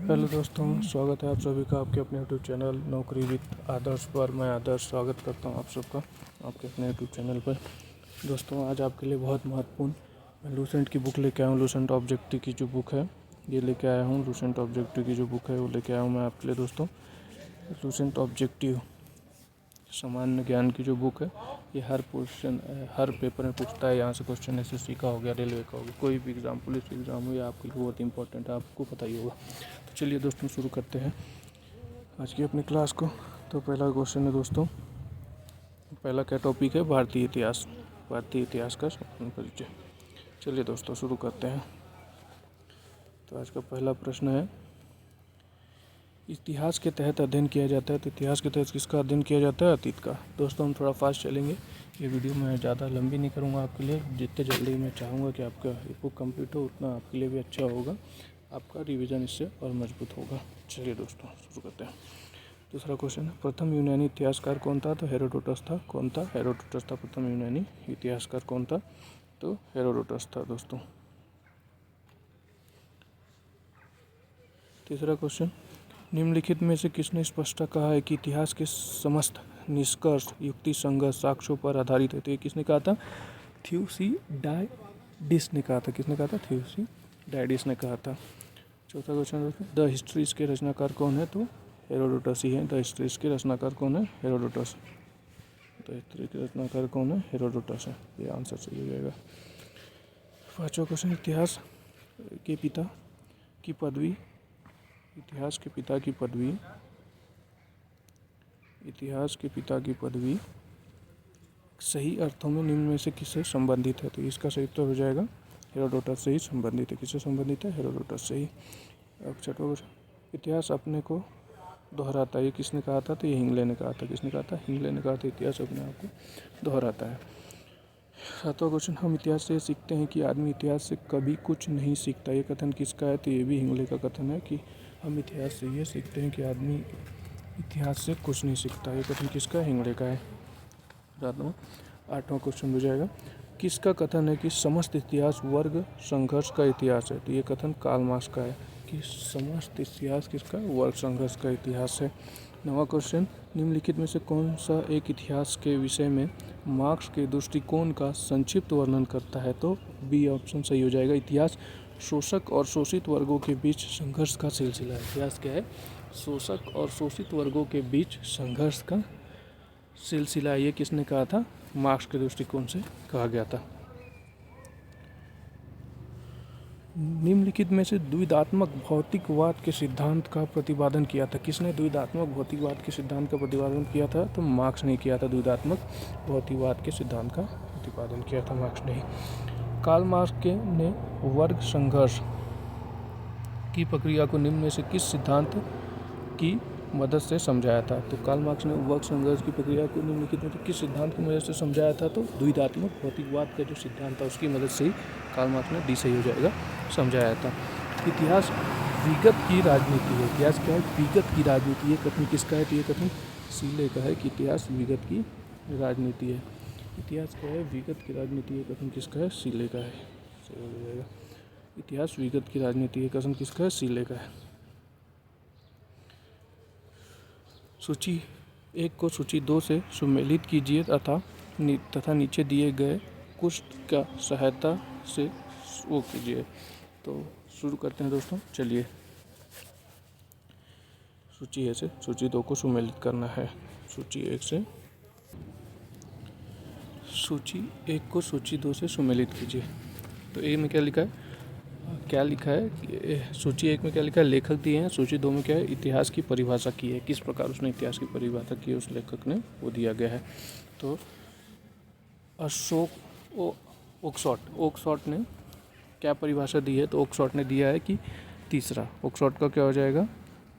Hello दोस्तों, स्वागत है आप सभी का आपके अपने यूट्यूब चैनल नौकरी विद आदर्श पर। मैं आदर्श स्वागत करता हूं आप सबका आपके अपने यूट्यूब चैनल पर। दोस्तों, आज आपके लिए बहुत महत्वपूर्ण मैं लूसेंट की बुक लेके आया हूँ। लूसेंट ऑब्जेक्टिव की जो बुक है ये लेके आया हूँ। लूसेंट ऑब्जेक्टिव की जो बुक है वो लेके आया हूँ मैं आपके लिए दोस्तों। लूसेंट ऑब्जेक्टिव सामान्य ज्ञान की जो बुक है ये हर पेपर में पूछता है। यहाँ से क्वेश्चन एसएससी का हो गया, रेलवे का हो गया, कोई भी एग्ज़ाम, पुलिस एग्ज़ाम हो, ये आपके लिए बहुत इंपॉर्टेंट है, आपको पता ही होगा। तो चलिए दोस्तों, शुरू करते हैं आज की अपनी क्लास को। तो पहला क्वेश्चन है दोस्तों, पहला क्या टॉपिक है? भारतीय इतिहास। भारतीय इतिहास का संपूर्ण परिचय। चलिए दोस्तों, शुरू करते हैं। तो आज का पहला प्रश्न है, इतिहास के तहत अध्ययन किया जाता है। तो इतिहास के तहत किसका अध्ययन किया जाता है? अतीत का। दोस्तों, हम थोड़ा फास्ट चलेंगे, ये वीडियो मैं ज़्यादा लंबी नहीं करूँगा आपके लिए। जितने जल्दी मैं चाहूँगा कि आपका बुक कंप्लीट हो उतना आपके लिए भी अच्छा होगा, आपका रिवीजन इससे और मजबूत होगा। चलिए दोस्तों, शुरू करते हैं। दूसरा क्वेश्चन है, प्रथम यूनानी इतिहासकार कौन था? तो हेरोडोटस था। कौन था? हेरोडोटस था प्रथम यूनानी इतिहासकार। कौन था? तो हेरोडोटस था दोस्तों। तीसरा क्वेश्चन, निम्नलिखित में से किसने स्पष्ट कहा है कि इतिहास के समस्त निष्कर्ष युक्ति संगत साक्ष्यों पर आधारित है? तो ये किसने कहा था? थ्यूसिडाइडिस ने कहा था। किसने कहा था? थ्यूसिडाइडिस ने कहा था। चौथा क्वेश्चन, द हिस्ट्रीज के रचनाकार कौन है? तो हेरोडोटस ही है। द हिस्ट्रीज के रचनाकार कौन है? हेरोडोटस। द हिस्ट्री के रचनाकार कौन है? हेरोडोटस है। ये आंसर सही हो जाएगा। पाँचवा क्वेश्चन, इतिहास के पिता की पदवी। इतिहास के पिता की पदवी, इतिहास के पिता की पदवी सही अर्थों में निम्न में से किससे संबंधित है? तो इसका सही उत्तर हो जाएगा हेरोडोटस से ही संबंधित है। किससे संबंधित है? हेरोडोटस से ही। अब छठवां क्वेश्चन, इतिहास अपने को दोहराता है। ये किसने कहा था? तो ये हिंगले ने कहा था। किसने कहा था? हिंगले ने कहा था, इतिहास अपने आप को दोहराता है। सातवां क्वेश्चन, हम इतिहास से सीखते हैं कि आदमी इतिहास से कभी कुछ नहीं सीखता। ये कथन किसका है? तो ये भी हिंगले का कथन है कि हम इतिहास से ये सीखते हैं कि आदमी इतिहास से कुछ नहीं सीखता। ये कथन किसका है? हिंगले का है। आठवां क्वेश्चन हो जाएगा, किसका कथन है कि समस्त इतिहास वर्ग संघर्ष का इतिहास है? तो ये कथन कार्ल मार्क्स का है कि समस्त इतिहास किसका? वर्ग संघर्ष का इतिहास है। नवा क्वेश्चन, निम्नलिखित में से कौन सा एक इतिहास के विषय में मार्क्स के दृष्टिकोण का संक्षिप्त वर्णन करता है? तो बी ऑप्शन सही हो जाएगा। इतिहास शोषक और शोषित वर्गों के बीच संघर्ष का सिलसिला है। इतिहास क्या है? शोषक और शोषित वर्गों के बीच संघर्ष का सिलसिला। ये किसने कहा था? मार्क्स के दृष्टिकोण से कहा गया था। निम्नलिखित में से द्विधात्मक भौतिकवाद के सिद्धांत का प्रतिपादन किया था। किसने द्विधात्मक भौतिकवाद के सिद्धांत का प्रतिपादन किया था? तो मार्क्स ने किया था। द्विधात्मक भौतिकवाद के सिद्धांत का प्रतिपादन किया था मार्क्स ने। कार्ल मार्क्स ने वर्ग संघर्ष की प्रक्रिया को निम्न में से किस सिद्धांत की मदद से समझाया था? तो कार्ल मार्क्स ने वर्ग संघर्ष की प्रक्रिया को निम्नलिखित में से किस सिद्धांत की मदद से समझाया था? तो द्विधात्मक भौतिकवाद का जो सिद्धांत था उसकी मदद से ही कार्ल मार्क्स ने, डी सही हो जाएगा, समझाया था। इतिहास विगत की राजनीति है। इतिहास क्या है? विगत की राजनीति। ये कथन किसका है? तो ये कथन सीले का है कि इतिहास विगत की राजनीति है। इतिहास क्या है? विगत की राजनीति। ये कथन किसका है? सीले का है। सही हो जाएगा। इतिहास विगत की राजनीति। ये कथन किसका है? सीले का है। सूची 1 को सूची 2 से सुमेलित कीजिए तथा नीचे दिए गए कुछ का सहायता से वो कीजिए। तो शुरू करते हैं दोस्तों। चलिए, सूची 1 से सूची 2 को सुमेलित करना है। सूची 1 को सूची 2 से सुमेलित कीजिए। तो ए में क्या लिखा है? सूची 1 में क्या लिखा है? लेखक दिए हैं। सूची 2 में क्या है? इतिहास की परिभाषा की है। किस प्रकार उसने इतिहास की परिभाषा की है उस लेखक ने, वो दिया गया है। तो अशोक ओक्सफोर्ड ने क्या परिभाषा दी है? तो ओक्सफोर्ड ने दिया है कि तीसरा। ओक्सफोर्ड का क्या हो जाएगा?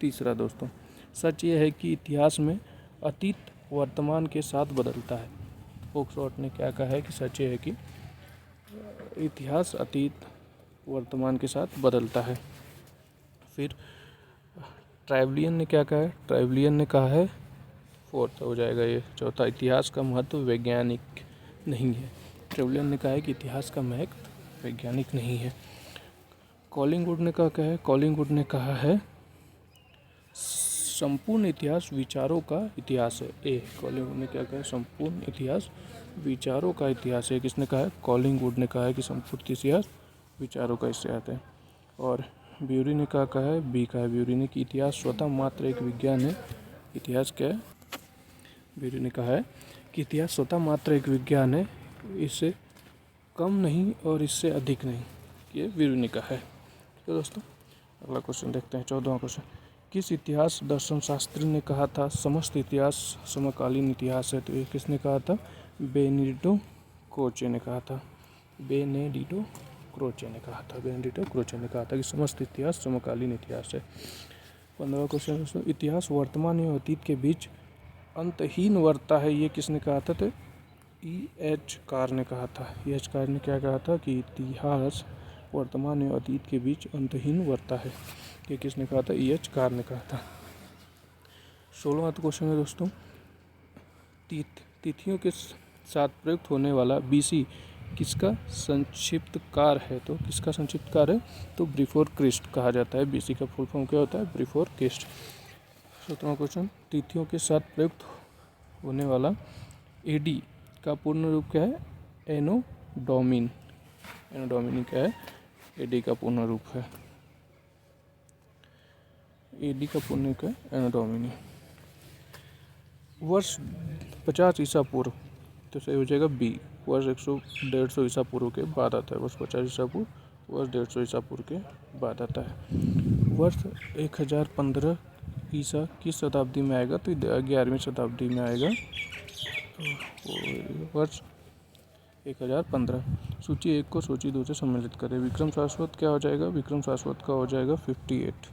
तीसरा दोस्तों। सच ये है कि इतिहास में अतीत वर्तमान के साथ बदलता है। ओक्सफोर्ड ने क्या कहा है? कि सच ये है कि इतिहास अतीत वर्तमान के साथ बदलता है। फिर ट्राइवलियन ने क्या कहा है? ट्राइवलियन ने कहा है, फोर्थ हो जाएगा ये, चौथा, इतिहास का महत्व वैज्ञानिक नहीं है। ट्राइवलियन ने कहा है कि इतिहास का महत्व वैज्ञानिक नहीं है। कॉलिंगवुड ने क्या कहा है? कॉलिंगवुड ने कहा है संपूर्ण इतिहास विचारों का इतिहास है। ए कॉलिंगवुड ने क्या कहा है, संपूर्ण इतिहास विचारों का इतिहास है। किसने कहा है, कॉलिंगवुड ने कहा है कि संपूर्ण इतिहास विचारों का इतिहास है। और ब्यूरी ने क्या कहा है, बी कहा है ब्यूरी ने कि इतिहास स्वतः मात्र एक विज्ञान है। इतिहास क्या है, ब्यूरी ने कहा है कि इतिहास स्वतः मात्र एक विज्ञान है, इससे कम नहीं और इससे अधिक नहीं, ये ब्यूरी ने कहा है। तो दोस्तों अगला क्वेश्चन देखते हैं, 14वां क्वेश्चन। किस इतिहास दर्शन शास्त्री ने कहा था समस्त इतिहास समकालीन इतिहास है? तो ये किसने कहा था, बेनेडिटो क्रोचे ने कहा था। बेनेडिटो क्रोचे ने कहा था कि समस्त इतिहास समकालीन इतिहास है। 15वां क्वेश्चन दोस्तों, इतिहास वर्तमान एवं अतीत के बीच अंतहीन वर्ता है, ये किसने कहा था? तो E.H. कार ने कहा था। E.H. कार ने क्या कहा था कि इतिहास वर्तमान एवं अतीत के बीच अंतहीन वर्ता है, ये किसने कहा था? E.H. कार ने कहा था। 16वां क्वेश्चन है दोस्तों, तिथियों के साथ प्रयुक्त होने वाला BC किसका संक्षिप्त कार है? तो किसका संक्षिप्त कार है? तो बिफोर क्रिस्ट कहा जाता है। BC का फुल फॉर्म क्या होता है? Before Christ. 17वां क्वेश्चन, तिथियों के साथ प्रयुक्त होने वाला AD का पूर्ण रूप क्या है? एनो डोमिनी क्या है? AD का पूर्ण रूप है। AD का पूर्ण रूप है एनो डोमिनी। वर्ष 50 ईसा पूर्व, तो सही हो जाएगा बी। वर्ष 150 ईसा पूर्व के बाद आता है। वर्ष 50 ईसा पूर्व, वर्ष 150 ईसा पूर्व के बाद आता है। वर्ष 1015 ईसा किस शताब्दी में आएगा? तो 11वीं शताब्दी में आएगा। वर्ष 1015। सूची 1 को सूची 2 से सम्मिलित करें। विक्रम शाश्वत क्या हो जाएगा? विक्रम शाश्वत का हो जाएगा 58।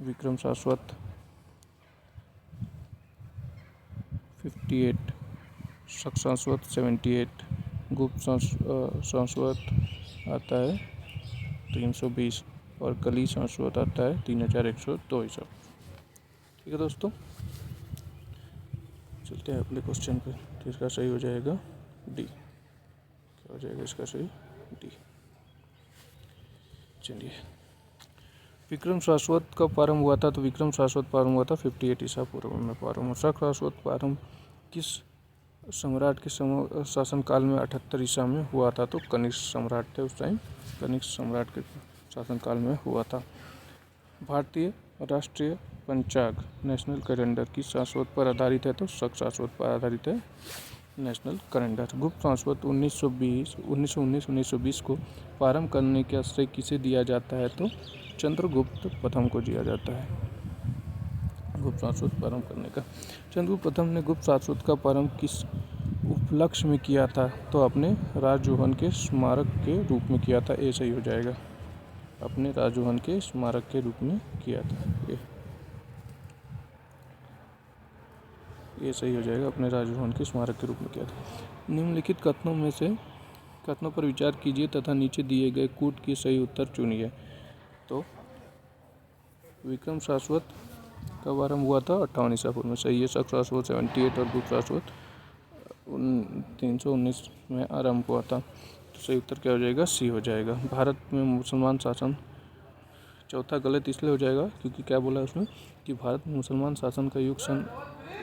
विक्रम शाश्वत 58, शक शाश्वत 78, गुप्त शाश्वत आता है 320 और कली शाश्वत आता है 3102 ईसा। ठीक है दोस्तों, चलते हैं अगले क्वेश्चन पे। तो इसका सही हो जाएगा डी। क्या हो जाएगा इसका सही? डी। चलिए, विक्रम शाश्वत कब प्रारंभ हुआ था? तो विक्रम शाश्वत प्रारंभ हुआ था 58 ईसा पूर्व में प्रारंभ। शक शाश्वत प्रारंभ किस सम्राट के शासनकाल में 78 ईसा में हुआ था? तो कनिष्क सम्राट थे उस टाइम, कनिष्क सम्राट के शासनकाल में हुआ था। भारतीय राष्ट्रीय पंचांग नेशनल कैलेंडर किस शाश्वत पर आधारित है? तो शक शाश्वत पर आधारित है नेशनल कैलेंडर। गुप्त शाश्वत 1919 को प्रारंभ करने का श्रेय किसे दिया जाता है? तो चंद्रगुप्त प्रथम को दिया जाता है गुप्त शाश्वत प्रारंभ करने का। चंद्रगुप्त प्रथम ने गुप्त शाश्वत का प्रारंभ किस उपलक्ष्य में किया था? तो अपने राजयोहन के स्मारक के रूप में किया था। ये सही हो जाएगा, अपने राजयोहन के स्मारक के रूप में किया था। ये सही हो जाएगा, अपने राजभवन के स्मारक के रूप में किया था। निम्नलिखित कथनों पर विचार कीजिए तथा नीचे दिए गए कूट के सही उत्तर चुनिए। तो विक्रम शाश्वत कब आरंभ हुआ था? 58 ईसा पूर्व में, सही है। शक शाश्वत 78 और गुप्त शाश्वत 319 में आरंभ हुआ था। तो सही उत्तर क्या हो जाएगा? सी हो जाएगा। भारत में मुसलमान शासन, चौथा गलत इसलिए हो जाएगा क्योंकि क्या बोला उसमें कि भारत में मुसलमान शासन का युग सन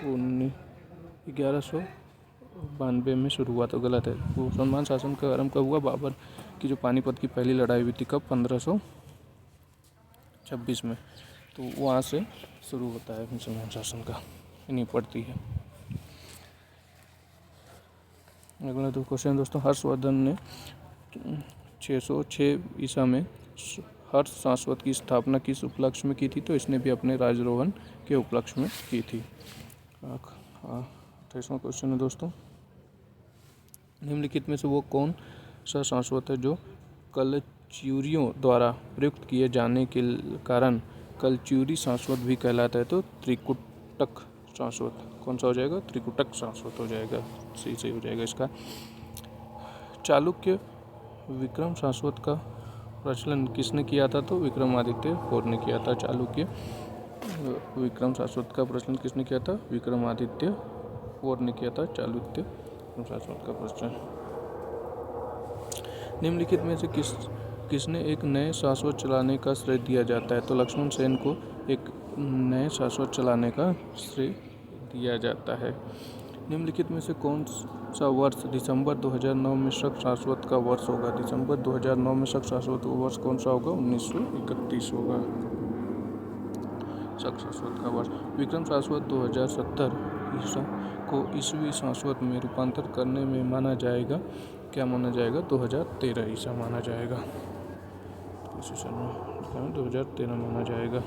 1192 में शुरू हुआ। तो गलत है। मुसलमान शासन का आरंभ कब हुआ? बाबर की जो पानीपत की पहली लड़ाई हुई थी, कब? 1526 में। तो वहाँ से शुरू होता है मुसलमान शासन का, नहीं पड़ती है। अगला दो क्वेश्चन दोस्तों, हर्षवर्धन ने 606 ईसा में हर्ष शाश्वत की स्थापना किस उपलक्ष्य में की थी? तो इसने भी अपने राजरोहन के उपलक्ष्य में की थी। 28वां क्वेश्चन है दोस्तों, निम्नलिखित में से वो कौन सा शाश्वत है जो कलच्युरियों द्वारा प्रयुक्त किए जाने के कारण कलच्युरी शाश्वत भी कहलाता है? तो त्रिकुटक शाश्वत। कौन सा हो जाएगा? त्रिकुटक शाश्वत हो जाएगा, सही हो जाएगा इसका। चालुक्य विक्रम शाश्वत का प्रचलन किसने किया था? तो विक्रमादित्य IV ने किया था। चालुक्य विक्रम शाश्वत का प्रचलन किसने किया था? विक्रमादित्य IV ने किया था चालुक्य विक्रम शाश्वत का प्रचलन। निम्नलिखित में से किसने एक नए शाश्वत चलाने का श्रेय दिया जाता है? तो लक्ष्मण सेन को एक नए शाश्वत चलाने का श्रेय दिया जाता है। निम्नलिखित में से कौन सा वर्ष दिसंबर 2009 में शक शाश्वत का वर्ष होगा? दिसंबर 2009 में शक शाश्वत का वर्ष कौन सा होगा? 1931 होगा शक शाश्वत का वर्ष। विक्रम शाश्वत 2070 ईसा को ईसवी शाश्वत में रूपांतर करने में माना जाएगा, क्या माना जाएगा? 2013 ईसा माना जाएगा। इसी सन में 2013 माना जाएगा।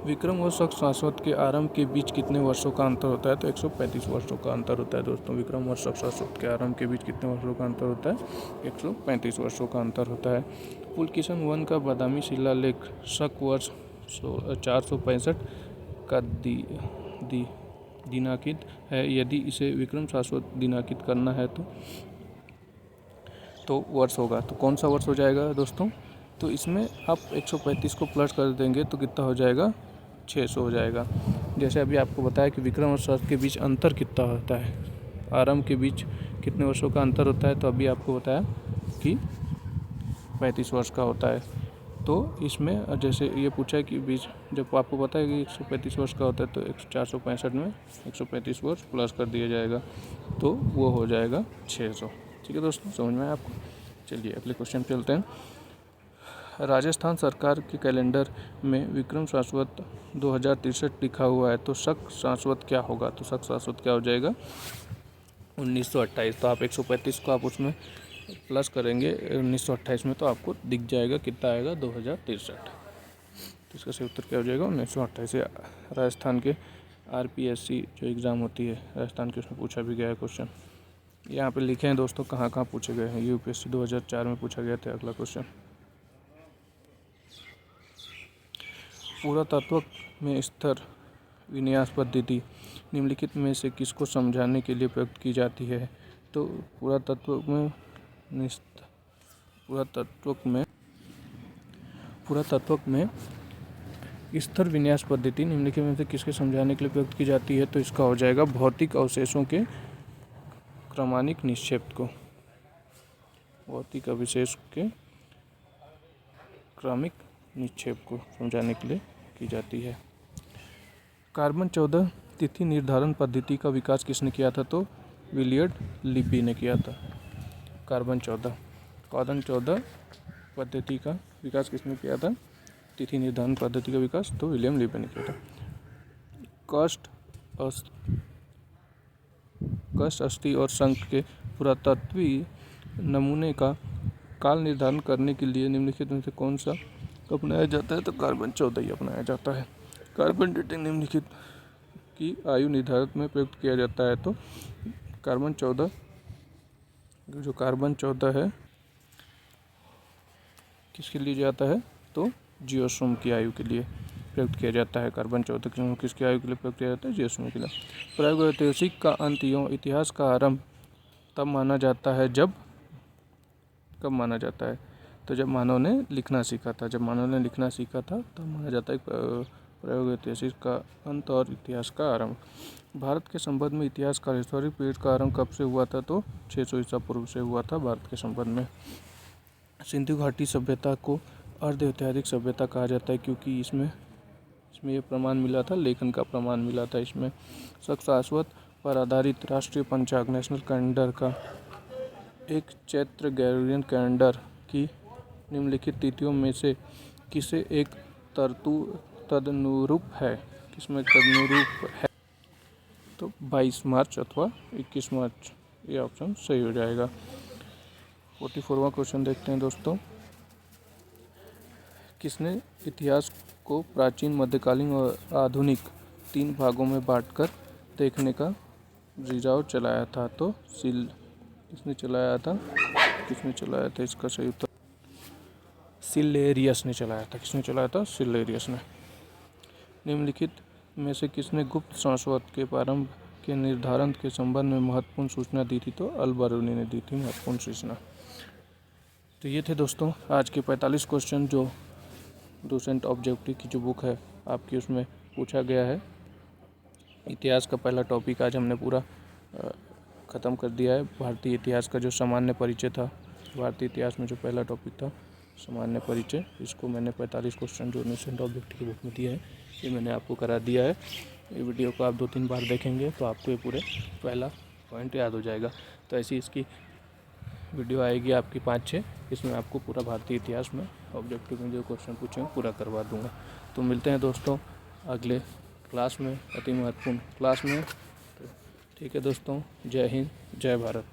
विक्रम और शक शाश्वत के आरंभ के बीच कितने वर्षों का अंतर होता है? तो 135 वर्षों का अंतर होता है दोस्तों। विक्रम और शक शाश्वत के आरंभ के बीच कितने वर्षों का अंतर होता है? 135 वर्षों का अंतर होता है। पुलकिशन वन का बादामी शिलालेख शक वर्ष 465 का दिनांकित है। यदि इसे विक्रम शाश्वत दिनांकित करना है तो वर्ष होगा, तो कौन सा वर्ष हो जाएगा दोस्तों? तो इसमें आप 135 को प्लस कर देंगे तो कितना हो जाएगा? 600 हो जाएगा। जैसे अभी आपको बताया कि विक्रम और शक के बीच अंतर कितना होता है, आरंभ के बीच कितने वर्षों का अंतर होता है, तो अभी आपको बताया कि 35 वर्ष का होता है। तो इसमें जैसे ये पूछा है कि बीच, जब आपको पता है कि 135 वर्ष का होता है तो 465 में 135 वर्ष प्लस कर दिया जाएगा तो वो हो जाएगा 600। ठीक है दोस्तों, समझ में आया आपको? चलिए अगले क्वेश्चन पे चलते हैं। राजस्थान सरकार के कैलेंडर में विक्रम शाश्वत 2063 लिखा हुआ है, तो शक शाश्वत क्या होगा? तो शक शाश्वत क्या हो जाएगा? 1928। तो आप 135 को आप उसमें प्लस करेंगे 1928 में तो आपको दिख जाएगा कितना आएगा? 2063। तो इसका सही उत्तर क्या हो जाएगा? 1928। राजस्थान के RPSC जो एग्ज़ाम होती है राजस्थान के, उसमें पूछा भी गया है क्वेश्चन। यहाँ पे लिखे हैं दोस्तों कहाँ कहाँ पूछे गए हैं। UPSC 2004 में पूछा गया था अगला क्वेश्चन। पुरातत्व में स्तर विन्यास पद्धति निम्नलिखित में से किसको समझाने के लिए प्रयुक्त की जाती है? तो पुरातत्व में स्तर विन्यास पद्धति निम्नलिखित में से किसके समझाने के लिए प्रयुक्त की जाती है? तो इसका हो जाएगा भौतिक अवशेषों के क्रमानिक निक्षेप को, भौतिक अवशेष के क्रमिक निक्षेप को समझाने के लिए की जाती है। कार्बन 14 तिथि निर्धारण पद्धति का विकास किसने किया था? तो विलियम लिब्बी ने किया था। कार्बन 14 पद्धति का विकास किसने किया था? तिथि निर्धारण पद्धति का विकास तो विलियम लिब्बी ने किया था। काष्ठ, अस्थि और शंख के पुरातत्वीय नमूने का काल निर्धारण करने के लिए निम्नलिखित में से कौन सा अपनाया जाता है? तो कार्बन 14 ही अपनाया जाता है। कार्बन डेटिंग निम्नलिखित की आयु निर्धारण में प्रयुक्त किया जाता है। तो कार्बन 14 है किसके लिए जाता है? तो जियोस्म की आयु के लिए प्रयुक्त किया जाता है। कार्बन 14 किसकी आयु के लिए प्रयुक्त किया जाता है? जियोस्म के लिए। प्रागैतिहासिक का अंत एवं इतिहास का आरंभ तब माना जाता है जब, कब माना जाता है? तो जब मानव ने लिखना सीखा था। जब मानव ने लिखना सीखा था तब माना जाता है प्रागैतिहासिक का अंत और इतिहास का आरंभ। भारत के संबंध में इतिहास का हिस्टोरिक पीरियड का आरंभ कब से हुआ था? तो 600 ईसा पूर्व से हुआ था भारत के संबंध में। सिंधु घाटी सभ्यता को अर्ध ऐतिहासिक सभ्यता कहा जाता है क्योंकि इसमें ये प्रमाण मिला था, लेखन का प्रमाण मिला था इसमें। शक शाश्वत पर आधारित राष्ट्रीय पंचांग नेशनल कैलेंडर का एक चैत्र ग्रेगोरियन कैलेंडर की निम्नलिखित तिथियों में से किसे एक तदनुरूप है? किसमें तदनुरूप है? तो 22 मार्च अथवा 21 मार्च, ये ऑप्शन सही हो जाएगा। 44वां क्वेश्चन देखते हैं दोस्तों। किसने इतिहास को प्राचीन, मध्यकालीन और आधुनिक 3 भागों में बांटकर देखने का रिझाव चलाया था? तो किसने चलाया था? इसका सही उत्तर सिलेरियस ने चलाया था। किसने चलाया था? सिलेरियस ने। निम्नलिखित में से किसने गुप्त शाश्वत के प्रारंभ के निर्धारण के संबंध में महत्वपूर्ण सूचना दी थी? तो अल-बरूनी ने दी थी महत्वपूर्ण सूचना। तो ये थे दोस्तों आज के 45 क्वेश्चन जो डोसेंट ऑब्जेक्टिव की जो बुक है आपकी, उसमें पूछा गया है। इतिहास का पहला टॉपिक आज हमने पूरा ख़त्म कर दिया है। भारतीय इतिहास का जो सामान्य परिचय था, भारतीय इतिहास में जो पहला टॉपिक था सामान्य परिचय, इसको मैंने 45 क्वेश्चन जो न्यूसेंट ऑब्जेक्ट की बुक में दिया है ये मैंने आपको करा दिया है। ये वीडियो को आप 2-3 बार देखेंगे तो आपको ये पूरे पहला पॉइंट याद हो जाएगा। तो ऐसी इसकी वीडियो आएगी आपकी 5-6, इसमें आपको पूरा भारतीय इतिहास में ऑब्जेक्टिव में जो क्वेश्चन पूछे हैं पूरा करवा दूंगा। तो मिलते हैं दोस्तों अगले क्लास में, अति महत्वपूर्ण क्लास में। तो ठीक है दोस्तों, जय हिंद, जय भारत।